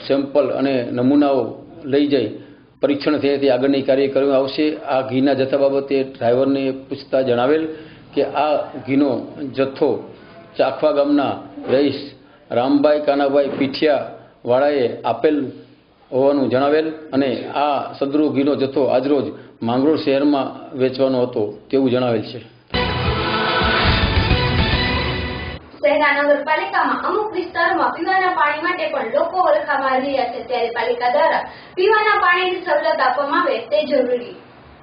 સેમ્પલ અને નમૂનાઓ લઈ જઈ પરીક્ષણ થયાથી આગળની કાર્યવાહી કરવામાં આવશે. આ ઘીના જથ્થા બાબતે ડ્રાઈવરને પૂછતા જણાવેલ કે આ ઘીનો જથ્થો ચાખવા ગામના રહીશ રામભાઈ કાનાભાઈ પીઠિયા વાળાએ આપેલ હોવાનું જણાવેલ અને આ સદરુ ઘીનો જથ્થો આજરોજ માંગરોળ શહેરમાં વેચવાનો હતો તેવું જણાવેલ છે. શહેરા નગરપાલિકામાં અમુક વિસ્તારોમાં પીવાના પાણી માટે પણ લોકો વલખા મારી રહ્યા છે, ત્યારે પાલિકા દ્વારા પીવાના પાણીની સવલત આપવામાં આવે તે જરૂરી.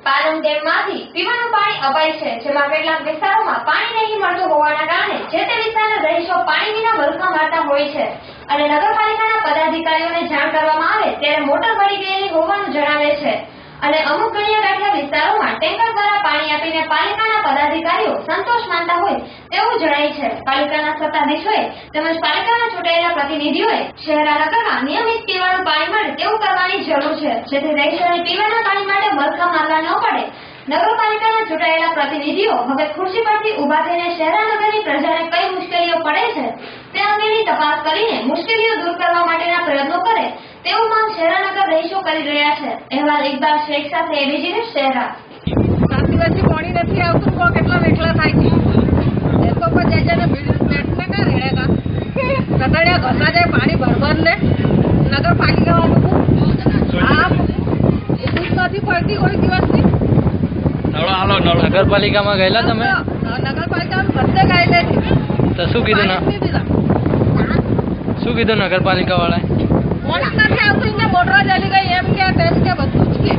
પાલન ડેમમાંથી પીવાનું પાણી અપાય છે, જેમાં કેટલાક વિસ્તારોમાં પાણી નહીં મળતું હોવાના કારણે જે તે વિસ્તારના રહીશો પાણી વિના વલખા મારતા હોય છે અને નગરપાલિકાના પદાધિકારીઓને જાણ કરવામાં આવે ત્યારે મોટર બળી ગયેલી હોવાનું જણાવે છે. અને અમુક ગણ્યા ગાંઠિયા વિસ્તારોમાં ટેન્કર દ્વારા પાણી આપીને પાલિકાના પદાધિકારીઓ સંતોષ માનતા હોય તેવું જણાય છે. પાલિકાના સત્તાધીશોએ તેમજ પાલિકાના ચૂંટાયેલા પ્રતિનિધિઓએ શહેરા નગરમાં નિયમિત પીવાનું પાણી મળે તેવું કરવાની જરૂર છે, જેથી રહીશોને પીવાના પાણી માટે વલખા મારવા ન પડે. નગરપાલિકાના ચૂંટાયેલા પ્રતિનિધિઓ હવે ખુરશી પરથી ઉભા થઈને શહેરાનગરની પ્રજાને કઈ મુશ્કેલીઓ પડે છે તે અંગેની તપાસ કરીને મુશ્કેલીઓ દૂર કરવા માટેના પ્રયત્નો કરે તેવું માંગ શહેરાનગર રહીશો કરી રહ્યા છે. અહેવાલ ઇકબાલ શેખ સાથે એબીસી ન્યૂઝ શહેરા. 7 દિવસથી પાણી નથી આવતું, તો કેટલા વેઠલા થાય છે એ તો પછી જઈને બેટને ના રેડેગા સતડિયા ઘસા જાય પાણી ભરભર ને નગરપાલિકાવાળું આ નથી પડતી કોઈ દિવસથી. નગરપાલિકામાં ગયેલા તમે? નગરપાલિકામાં બધે ગયેલા છે. તો શું કીધું નગરપાલિકા વાળાએ? પાણી નથી આવતું, એને મોટર ચાલી ગઈ એમ કે તેમ કે બધું જ કે.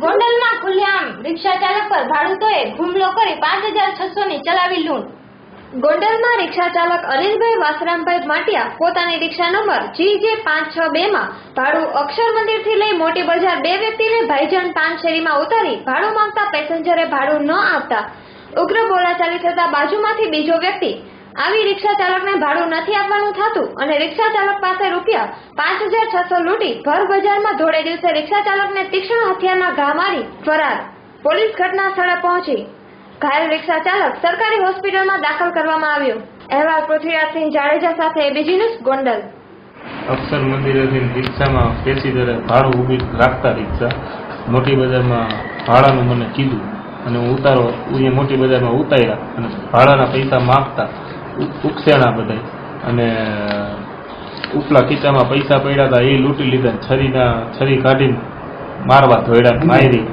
ગોંડલમાં ખુલ્લેઆમ રિક્ષા ચાલક પર ભાડૂતોએ હુમલો કરી 5,600ની ચલાવી લૂંટ. ગોંડલમાં રિક્ષા ચાલક અનિલભાઈ વાસરામભાઈ માટિયા પોતાની રિક્ષા નંબર GJ562 માં ભાડું અક્ષર મંદિરથી લઈ મોટી બજાર બે વ્યક્તિને ભાઈજાન પાન શેરીમાં ઉતારી ભાડું માંગતા પેસેન્જરે ભાડું ન આપતા ઉગ્ર બોલાચાલી થતા બાજુમાંથી બીજો વ્યક્તિ આવી રિક્ષા ચાલકને ભાડું નથી આપવાનું થતું અને રિક્ષા ચાલક પાસે રૂપિયા 5,600 લૂંટી ભર બજારમાં ધોળે દિવસે રિક્ષા ચાલકને તીક્ષ્ણ હથિયારના ઘા મારી ફરાર. પોલીસ ઘટના સ્થળે પહોંચી ઘાયલ રિક્ષા ચાલક સરકારી હોસ્પિટલમાં દાખલ કરવામાં આવ્યો. અહેવાલ પૃથ્વીરાજસિંહ જાડેજા સાથે એબીજી ન્યૂઝ ગોંડલ. અક્ષર મંદિરેથી રિક્ષામાં પેસેન્જરે ભાડું ઊભી રાખતા રિક્ષા મોટી બજારમાં ભાડાનું મને કીધું અને હું અહીંયા મોટી બજારમાં ઉતાર્યા અને ભાડાના પૈસા માગતા ઉકસેણા બધા અને ઉપલા ખીચામાં પૈસા પડ્યા હતા એ લૂંટી લીધા છરી કાઢીને મારવા ધોયડા મારી.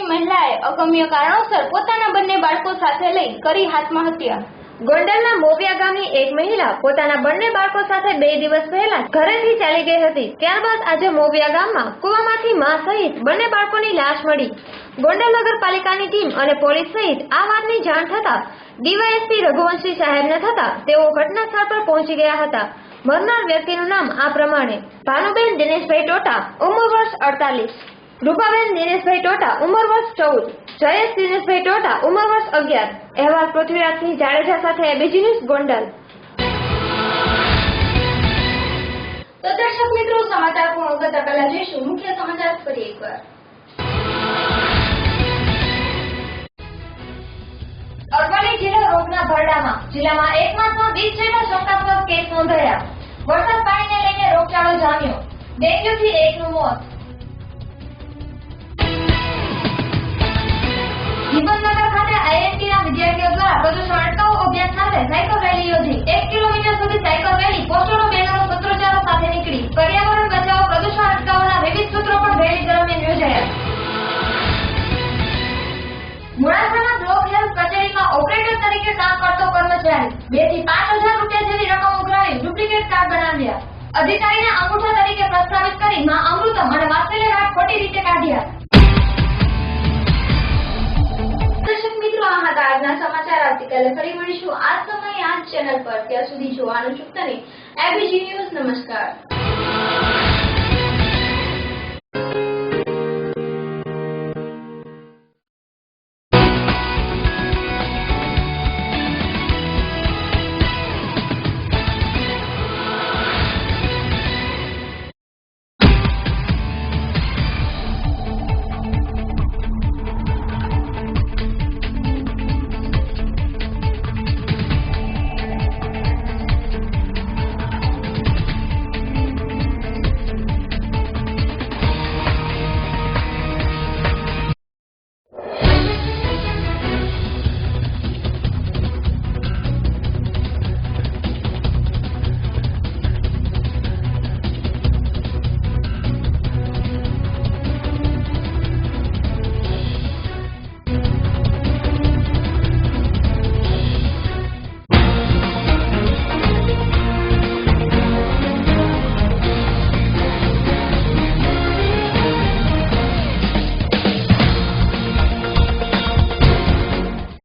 મહિલાએ અગમ્ય કારણોસર પોતાના બંને બાળકો સાથે લઈ કરી આત્મહત્યા. ગોંડલના મોવિયા ગામની એક મહિલા પોતાના બંને બાળકો સાથે 2 દિવસ પહેલા ઘરેથી ચાલી ગઈ હતી. ત્યારબાદ આજે મોવિયા ગામમાં કુવામાંથી મા સહિત બંને બાળકોની લાશ મળી. ગોંડલ નગરપાલિકાની ટીમ અને પોલીસ સહિત આ વાતની જાણ થતા ડીવાયએસપી રઘુવંશી સાહેબને થતા તેઓ ઘટના સ્થળ પર પહોંચી ગયા હતા. મરનાર વ્યક્તિનું નામ આ પ્રમાણે: ભાનુબેન દિનેશભાઈ ટોટા, ઉંમર વર્ષ 48; રૂપાબેન દિનેશભાઈ ટોટા, ઉંમર વર્ષ 14; જયેશ દિનેશભાઈ ટોટા, ઉંમર વર્ષ 11. અહેવાલ પૃથ્વીરાજસિંહ જાડેજા સાથે એબીજી ન્યૂઝ ગોંડલ. તો દર્શક મિત્રો, સમાચાર પૂર્ણ કરતા પહેલા જોઈશું મુખ્ય સમાચાર ફરી એકવાર. અરવલ્લી જિલ્લો રોગના ભરડામાં. જિલ્લામાં એક માસમાં 20 જેટલા શંકાસ્પદ કેસ નોંધાયા. વરસાદ પાણીને લઈને રોગચાળો જામ્યો. ડેન્ગ્યુથી 1નું મોત. હિંમતનગર ખાતે આઈઆઈટીના વિદ્યાર્થીઓ દ્વારા પ્રદૂષણ અટકાવો અભિયાન સાથે સાયકલ રેલી યોજી. 1 કિલોમીટર સુધી સાયકલ રેલી, પોસ્ટરો, બેનરો, સૂત્રોચ્ચારો સાથે નીકળી. પર્યાવરણ બચાવો, પ્રદૂષણ અટકાવોના વિવિધ સૂત્રો પણ રેલી દરમિયાન યોજાયા. મોડાસાના બ્લોક હેલ્થ કચેરીમાં ઓપરેટર તરીકે કામ કરતો કર્મચારી 2 થી 5,000 રૂપિયા જેવી રકમ ઉઘરાવી ડુપ્લિકેટ કાર્ડ બનાવ્યા. અધિકારીના અંગૂઠા તરીકે પ્રસ્તાવિત કરી માં અમૃતમ અને વાત્સલ્ય કાર્ડ ખોટી રીતે કાઢ્યા. દર્શક મિત્રો, આ હતા આજના સમાચાર. આવતીકાલે ફરી મળીશું આ જ સમયે આ જ ચેનલ પર. ત્યાં સુધી જોવાનું ચૂકતા નહીં. ABG news. નમસ્કાર.